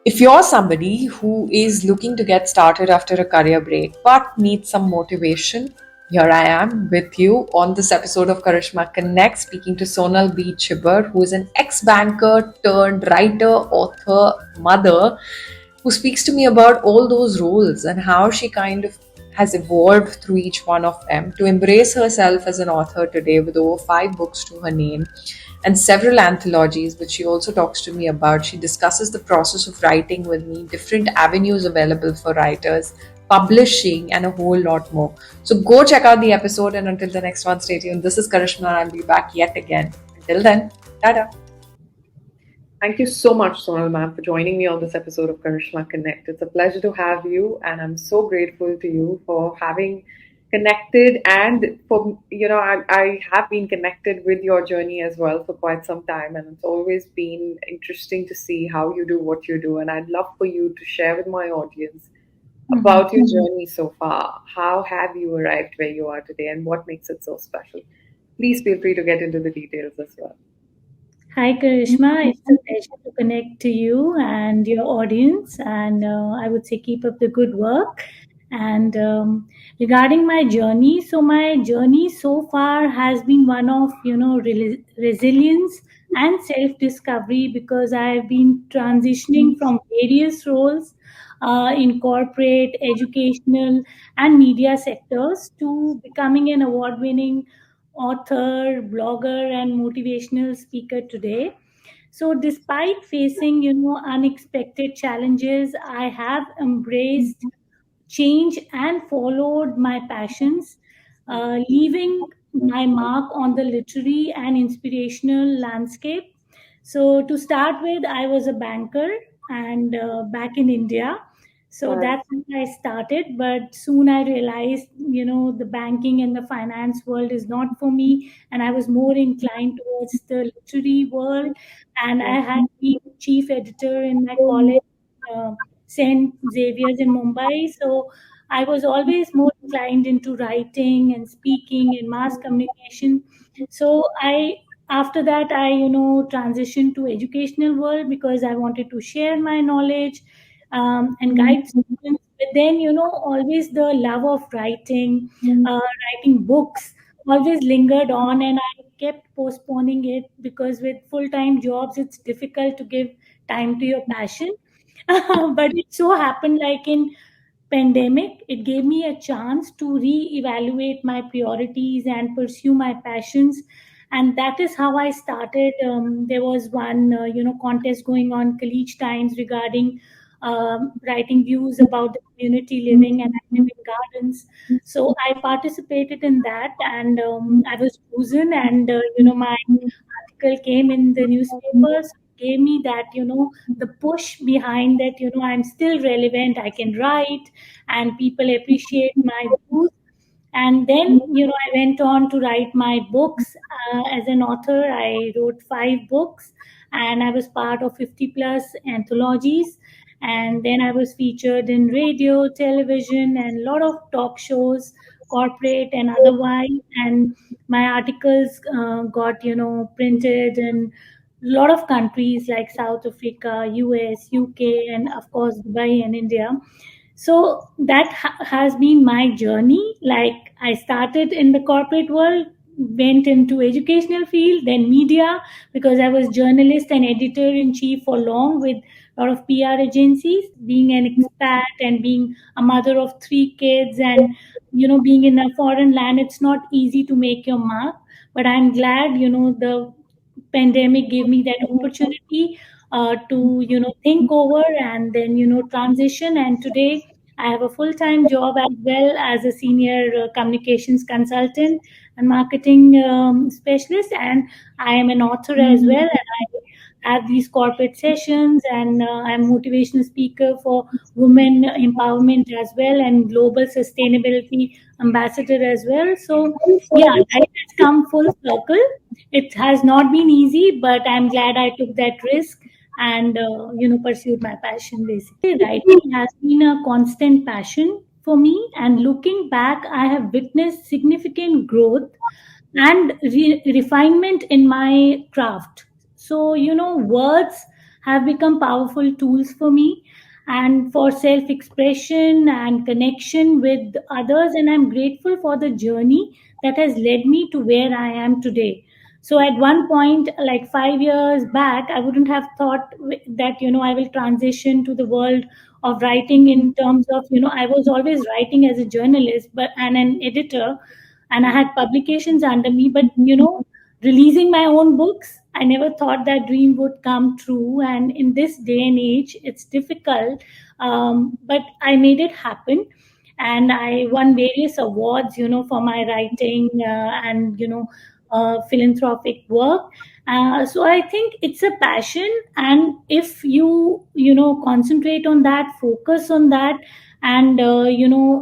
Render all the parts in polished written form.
If you're somebody who is looking to get started after a career break but needs some motivation, here I am with you on this episode of Karishma Connect, speaking to SonalBChhibber, who is an ex-banker turned writer, author, mother, who speaks to me about all those roles and how she kind of has evolved through each one of them to embrace herself as an author today with over 5 books to her name and several anthologies, which she also talks to me about. She discusses the process of writing with me, different avenues available for writers, publishing, and a whole lot more. So go check out the episode, and until the next one, stay tuned. This is Karishma, and I'll be back yet again. Until then, tada. Thank you so much, Sonal ma'am, for joining me on this episode of Karishma Connect. It's a pleasure to have you, and I'm so grateful to you for having connected and for I have been connected with your journey as well for quite some time, and it's always been interesting to see how you do what you do, and I'd love for you to share with my audience about your journey so far. How have you arrived where you are today, and what makes it so special? Please feel free to get into the details as well. Hi, Karishma. It's a pleasure to connect to you and your audience. And I would say keep up the good work. And regarding my journey, so my journey so far has been one of, resilience and self-discovery, because I've been transitioning from various roles in corporate, educational, and media sectors to becoming an award-winning author, blogger, and motivational speaker today. So, despite facing, unexpected challenges, I have embraced change and followed my passions, leaving my mark on the literary and inspirational landscape. So, to start with, I was a banker and back in India. So Right. that's how I started. But soon I realized, the banking and the finance world is not for me. And I was more inclined towards the literary world. And I had been chief editor in my college, uh, St. Xavier's in Mumbai. So I was always more inclined into writing and speaking and mass communication. So after that, I, transitioned to educational world because I wanted to share my knowledge and guide students. But then, always the love of writing, writing books always lingered on, and I kept postponing it because with full-time jobs, it's difficult to give time to your passion. But it so happened like in pandemic, it gave me a chance to re-evaluate my priorities and pursue my passions, and that is how I started. There was one contest going on college times regarding writing views about the community living and active in gardens. So I participated in that, and I was chosen, and my article came in the newspapers, gave me that, the push behind that, I'm still relevant, I can write, and people appreciate my views. And then, I went on to write my books. As an author, I wrote 5 books, and I was part of 50 plus anthologies. And then I was featured in radio, television, and a lot of talk shows, corporate and otherwise. And my articles got, printed in a lot of countries like South Africa, US, UK, and of course Dubai and India. So that has been my journey. Like, I started in the corporate world, went into educational field, then media, because I was journalist and editor in chief for long with a lot of PR agencies. Being an expat and being a mother of 3 kids, and being in a foreign land, it's not easy to make your mark. But I'm glad, the pandemic gave me that opportunity to think over and then transition. And today I have a full-time job as well as a senior communications consultant and marketing specialist, and I am an author as well, and I have these corporate sessions, and I'm motivational speaker for women empowerment as well, and global sustainability ambassador as well. So yeah, life has come full circle. It has not been easy, but I'm glad I took that risk and pursued my passion. Basically, writing has been a constant passion for me, and looking back, I have witnessed significant growth and refinement in my craft. So words have become powerful tools for me and for self expression and connection with others. And I'm grateful for the journey that has led me to where I am today. So at one point, like 5 years back, I wouldn't have thought that, I will transition to the world of writing in terms of, I was always writing as a journalist but and an editor, and I had publications under me, but releasing my own books, I never thought that dream would come true. And in this day and age, it's difficult, but I made it happen. And I won various awards, for my writing and philanthropic work. So I think it's a passion, and if you concentrate on that, focus on that, and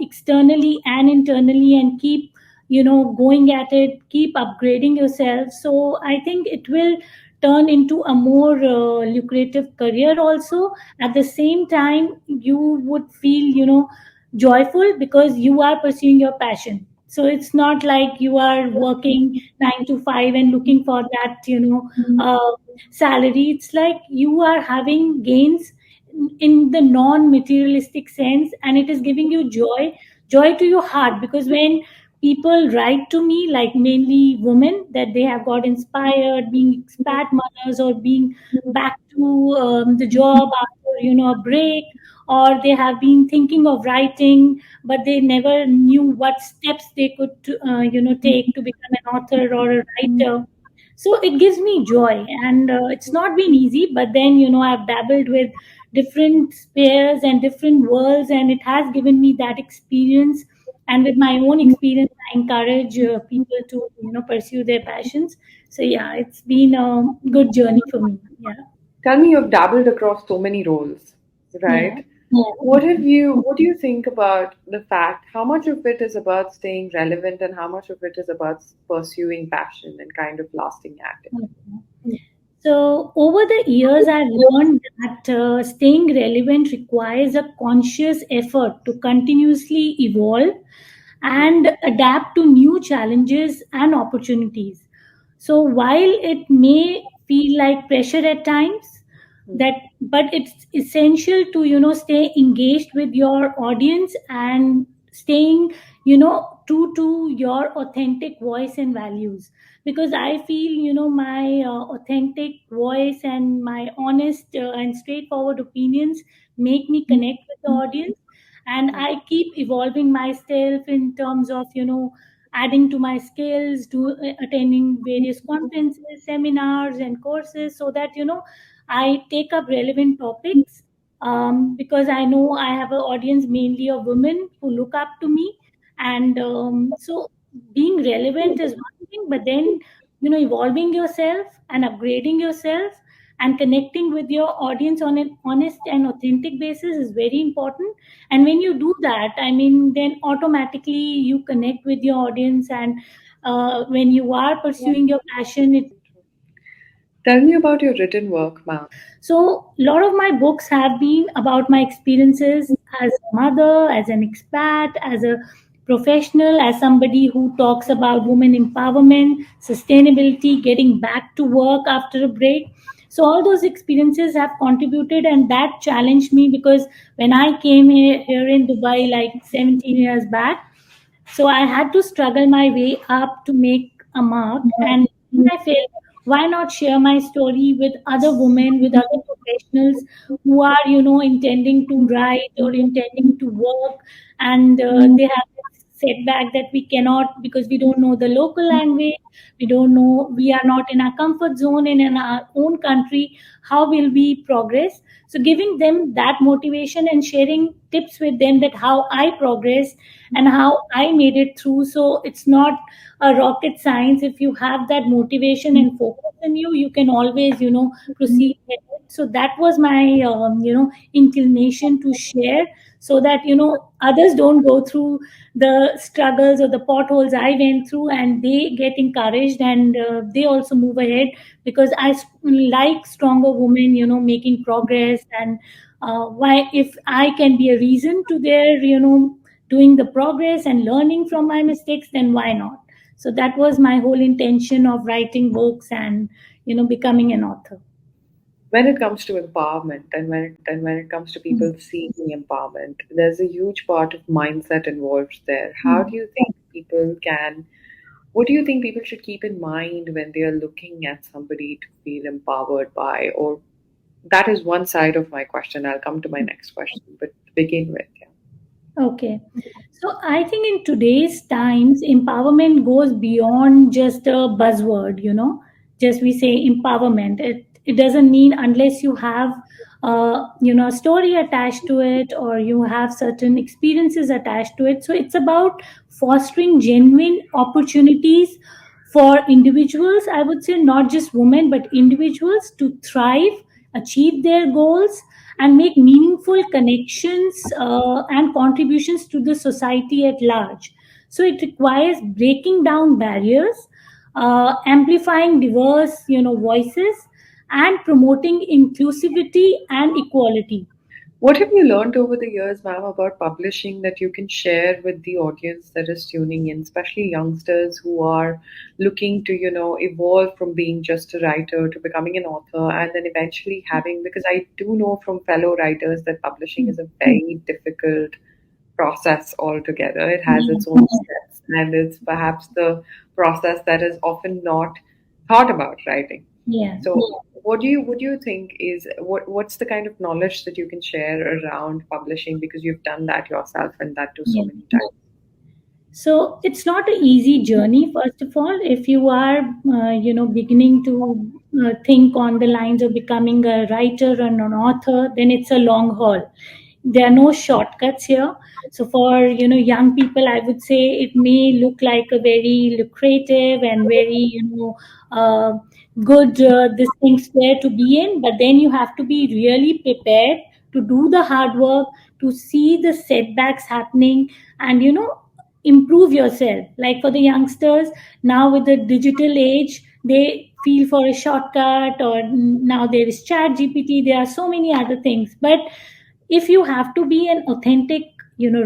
externally and internally, and keep going at it, keep upgrading yourself, so I think it will turn into a more lucrative career also. At the same time, you would feel joyful because you are pursuing your passion. So it's not like you are working 9 to 5 and looking for that salary. It's like you are having gains in the non materialistic sense, and it is giving you joy to your heart. Because when people write to me, like mainly women, that they have got inspired being expat mothers or being back to the job after a break, or they have been thinking of writing but they never knew what steps they could take to become an author or a writer. So it gives me joy, and it's not been easy, but then I've dabbled with different spheres and different worlds, and it has given me that experience. And with my own experience, I encourage people to pursue their passions. So yeah, it's been a good journey for me. Yeah. Tell me, you've dabbled across so many roles, Yeah. right? What do you think about the fact how much of it is about staying relevant and how much of it is about pursuing passion and kind of lasting at it? So, over the years, I've learned that staying relevant requires a conscious effort to continuously evolve and adapt to new challenges and opportunities. So, while it may feel like pressure at times, that but it's essential to stay engaged with your audience and staying true to your authentic voice and values. Because I feel my authentic voice and my honest and straightforward opinions make me connect with the audience. And I keep evolving myself in terms of adding to my skills, to attending various conferences, seminars and courses, so that I take up relevant topics, because I know I have an audience mainly of women who look up to me. And so being relevant is one thing, but then evolving yourself and upgrading yourself and connecting with your audience on an honest and authentic basis is very important. And when you do that, I mean, then automatically you connect with your audience. And when you are pursuing your passion, it Tell me about your written work, ma'am. so, a lot of my books have been about my experiences as a mother, as an expat, as a professional, as somebody who talks about women empowerment, sustainability, getting back to work after a break. So, all those experiences have contributed, and that challenged me because when I came here in Dubai like 17 years back, so I had to struggle my way up to make a mark. And I felt, why not share my story with other women, with other professionals who are, intending to write or intending to work, and they have this setback that we cannot, because we don't know the local language, we don't know, we are not in our comfort zone and in our own country. How will we progress? So giving them that motivation and sharing tips with them, that how I progress and how I made it through. So it's not a rocket science. If you have that motivation and focus in you, you can always, proceed ahead. So that was my, inclination to share, so that, others don't go through the struggles or the potholes I went through, and they get encouraged, and they also move ahead. Because like stronger women, making progress. And why, if I can be a reason to their, doing the progress and learning from my mistakes, then why not? So that was my whole intention of writing books and becoming an author. when it comes to empowerment and when it comes to people seeking empowerment, there's a huge part of mindset involved there. How Mm. do you think people can, what do you think people should keep in mind when they are looking at somebody to feel empowered by? Or that is one side of my question. I'll come to my next question, but to begin with, yeah. Okay. So I think in today's times, empowerment goes beyond just a buzzword, just we say empowerment. It doesn't mean unless you have, a story attached to it or you have certain experiences attached to it. So it's about fostering genuine opportunities for individuals, I would say, not just women, but individuals to thrive, achieve their goals, and make meaningful connections and contributions to the society at large. So it requires breaking down barriers, amplifying diverse, voices, and promoting inclusivity and equality. What have you learned over the years, ma'am, about publishing that you can share with the audience that is tuning in, especially youngsters who are looking to, evolve from being just a writer to becoming an author and then eventually having, because I do know from fellow writers that publishing is a very difficult process altogether. It has its own steps, and it's perhaps the process that is often not thought about writing. Yeah. So, what do you think is what's the kind of knowledge that you can share around publishing because you've done that yourself and that too so Yeah. many times? So it's not an easy journey. First of all, if you are, beginning to think on the lines of becoming a writer and an author, then it's a long haul. There are no shortcuts here. So for young people, I would say it may look like a very lucrative and very good this thing where to be in, but then you have to be really prepared to do the hard work, to see the setbacks happening, and improve yourself. Like for the youngsters now with the digital age, they feel for a shortcut, or now there is chat gpt, there are so many other things. But if you have to be an authentic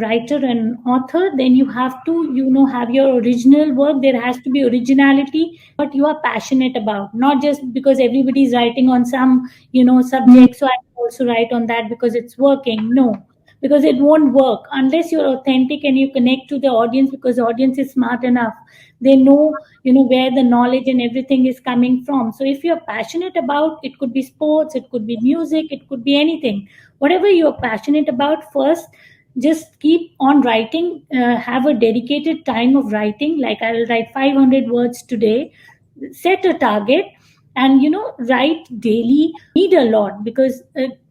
writer and author, then you have to have your original work. There has to be originality, what you are passionate about, not just because everybody is writing on some subject, so I also write on that because it's working. No, because it won't work unless you're authentic and you connect to the audience, because the audience is smart enough. They know where the knowledge and everything is coming from. So if you're passionate about, it could be sports, it could be music, it could be anything, whatever you're passionate about, first just keep on writing. Have a dedicated time of writing, like I will write 500 words today. Set a target, and write daily. Read a lot, because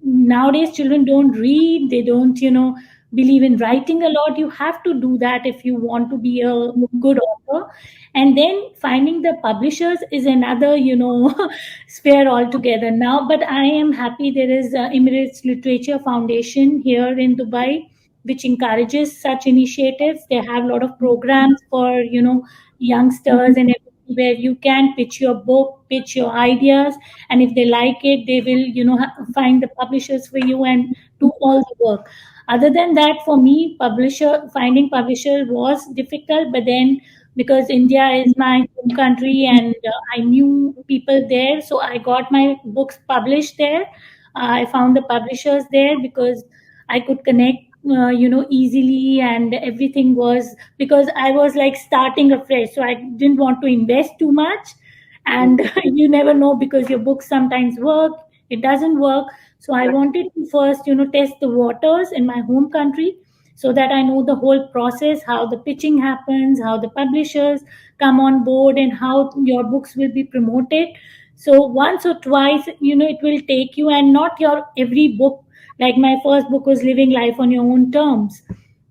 nowadays children don't read, they don't believe in writing a lot. You have to do that if you want to be a good author. And then finding the publishers is another sphere altogether now. But I am happy there is Emirates Literature Foundation here in Dubai, which encourages such initiatives. They have a lot of programs for youngsters and everything, where you can pitch your book, pitch your ideas, and if they like it, they will find the publishers for you and do all the work. Other than that, for me, publisher finding publisher was difficult, but then because India is my home country, and I knew people there, so I got my books published there. I found the publishers there because I could connect, easily, and everything was because I was like starting afresh. So I didn't want to invest too much, and Mm. you never know, because your books sometimes work, it doesn't work. So I wanted to first, test the waters in my home country, so that I know the whole process, how the pitching happens, how the publishers come on board, and how your books will be promoted. So once or twice, it will take you, and not your every book. Like my first book was Living Life on Your Own Terms.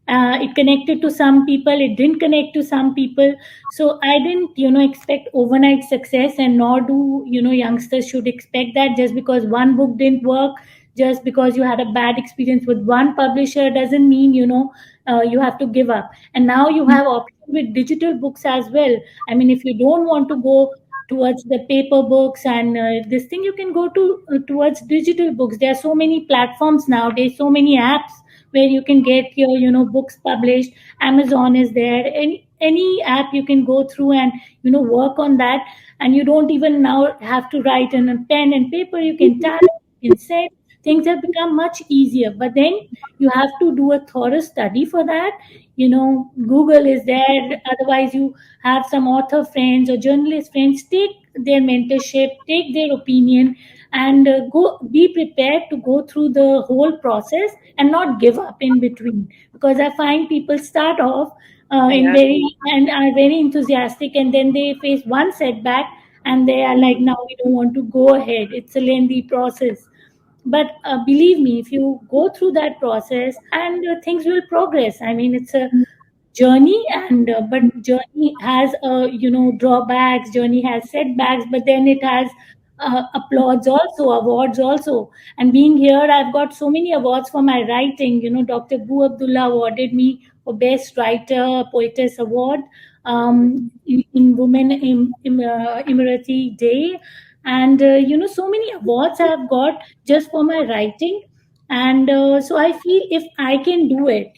It connected to some people, it didn't connect to some people. So I didn't, expect overnight success, and nor do, youngsters should expect that. Just because one book didn't work, just because you had a bad experience with one publisher, doesn't mean, you have to give up. And now you have option with digital books as well. I mean, if you don't want to go towards the paper books and this thing, you can go to towards digital books. There are so many platforms nowadays, so many apps where you can get your books published. Amazon is there, and any app you can go through and work on that, and you don't even now have to write in a pen and paper. You can type, you can send. Things have become much easier, but then you have to do a thorough study for that. Google is there. Otherwise, you have some author friends or journalist friends. Take their mentorship, take their opinion, and go be prepared to go through the whole process and not give up in between. Because I find people start off in Yeah. very and are very enthusiastic, and then they face one setback and they are like, now we don't want to go ahead. It's a lengthy process. But believe me, if you go through that process, and things will progress. I mean, it's a journey, and but journey has drawbacks, journey has setbacks, but then it has applauds also, awards also. And being here, I've got so many awards for my writing. Dr. Boo Abdullah awarded me for best writer poetess award in women emirati day. And so many awards I've got just for my writing. And so I feel if I can do it,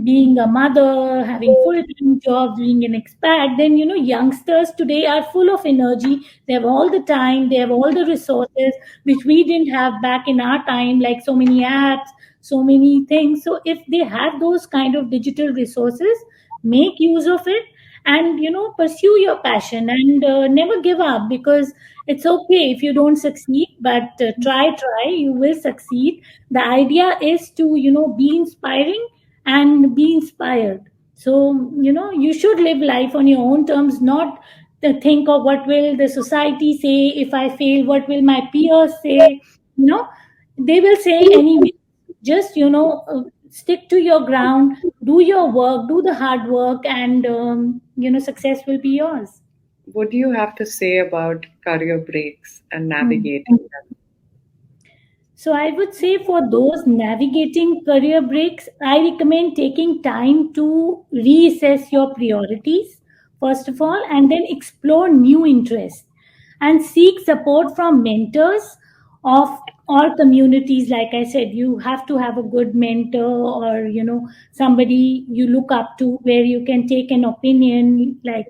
being a mother, having full-time jobs, being an expat, then youngsters today are full of energy. They have all the time, they have all the resources which we didn't have back in our time, like so many apps, so many things. So if they have those kind of digital resources, make use of it, and pursue your passion, and never give up. Because it's okay if you don't succeed, but try, you will succeed. The idea is to be inspiring and be inspired. So you should live life on your own terms, not to think of what will the society say if I fail, what will my peers say. They will say anyway. Just stick to your ground, do your work, do the hard work, and success will be yours. What do you have to say about career breaks and Hmm. navigating them? So I would say for those navigating career breaks, I recommend taking time to reassess your priorities, first of all, and then explore new interests and seek support from mentors of or communities. Like I said, you have to have a good mentor, or somebody you look up to where you can take an opinion, like,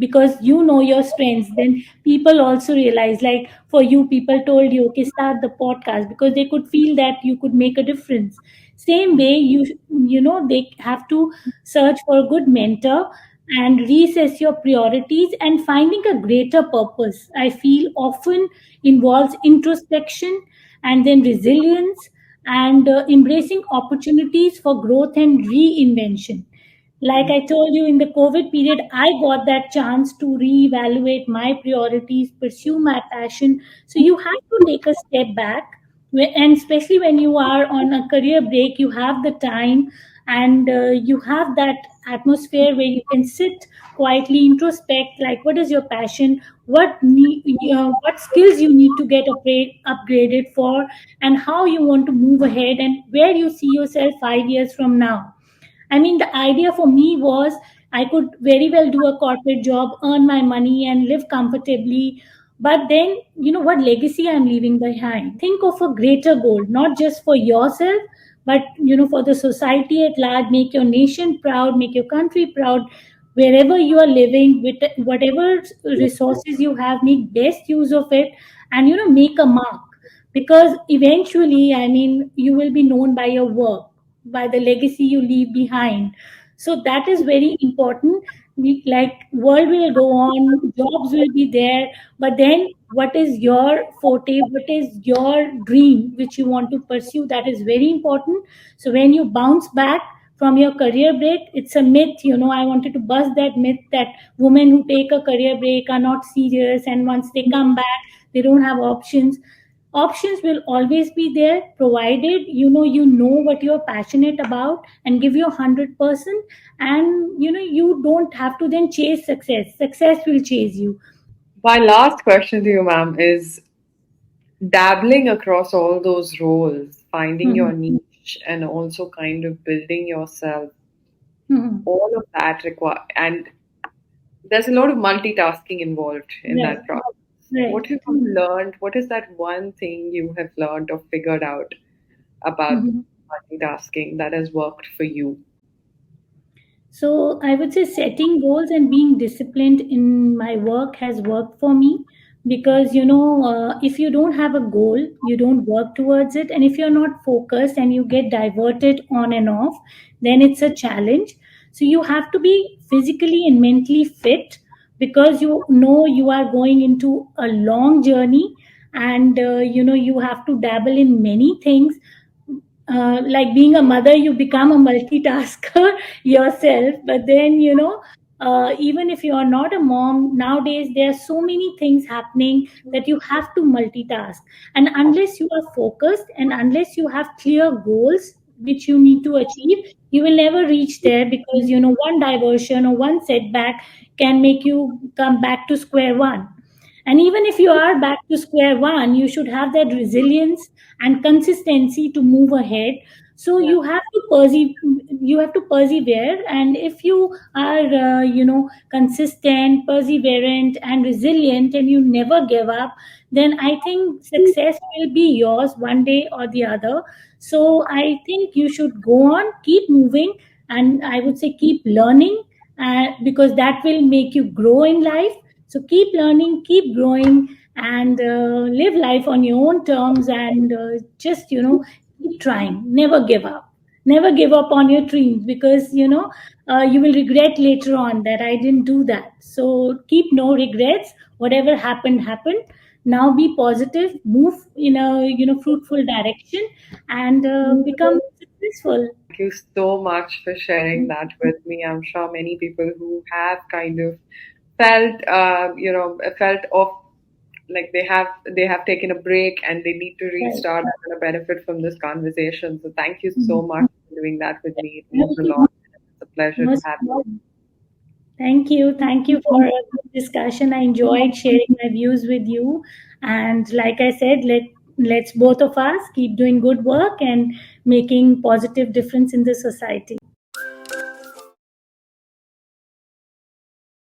because your strengths. Then people also realize, like for you, people told you, okay, start the podcast, because they could feel that you could make a difference. Same way, they have to search for a good mentor and reassess your priorities, and finding a greater purpose, I feel, often involves introspection, and then resilience, and embracing opportunities for growth and reinvention. Like I told you, in the COVID period, I got that chance to reevaluate my priorities, pursue my passion. So you have to take a step back, and especially when you are on a career break, you have the time, and you have that atmosphere where you can sit quietly, introspect, like what is your passion, what skills you need to get upgraded for, and how you want to move ahead, and where you see yourself 5 years from now. I mean, the idea for me was I could very well do a corporate job, earn my money, and live comfortably. But then, what legacy I'm leaving behind? Think of a greater goal, not just for yourself, but for the society at large. Make your nation proud, make your country proud. Wherever you are living, with whatever resources you have, make best use of it, and make a mark. Because eventually, I mean, you will be known by your work, by the legacy you leave behind. So that is very important. Like, world will go on, jobs will be there, but then what is your forte, what is your dream which you want to pursue? That is very important. So when you bounce back from your career break, it's a myth. I wanted to bust that myth that women who take a career break are not serious, and once they come back, they don't have options. Options will always be there, provided you know what you're passionate about and give your 100%. And you don't have to then chase success will chase you. My last question to you, ma'am, is dabbling across all those roles, finding your Mhm. niche, and also kind of building yourself. Mhm. All of that require, and there's a lot of multitasking involved in Right, that process. right. What have you learned? What is that one thing you have learned or figured out about Mhm. multitasking that has worked for you? So I would say setting goals and being disciplined in my work has worked for me, because if you don't have a goal, you don't work towards it, and if you're not focused and you get diverted on and off, then it's a challenge. So you have to be physically and mentally fit, because you are going into a long journey, and you have to dabble in many things. Like being a mother, you become a multitasker yourself. But then even if you are not a mom, nowadays there are so many things happening that you have to multitask. And unless you are focused and unless you have clear goals which you need to achieve, you will never reach there, because one diversion or one setback can make you come back to square one. And even if you are back to square one, you should have that resilience and consistency to move ahead. So Yeah. you have to persevere. And if you are consistent, perseverant, and resilient, and you never give up, then I think success will be yours one day or the other. So I think you should go on, keep moving, and I would say keep learning, because that will make you grow in life. So keep learning, keep growing, and live life on your own terms, and just keep trying. Never give up. Never give up on your dreams, because you will regret later on that I didn't do that. So keep no regrets. Whatever happened happened. Now be positive, move in a fruitful direction, and become successful. Thank you so much for sharing that with me. I'm sure many people who have kind of felt off, like they have taken a break and they need to Right. restart, are going to benefit from this conversation. So thank you so Mhm. much for doing that with me. It means a Most, lot. It's a pleasure to most have you. welcome. Thank you. Thank you for a good discussion. I enjoyed sharing my views with you. And like I said, let's both of us keep doing good work and making positive difference in the society.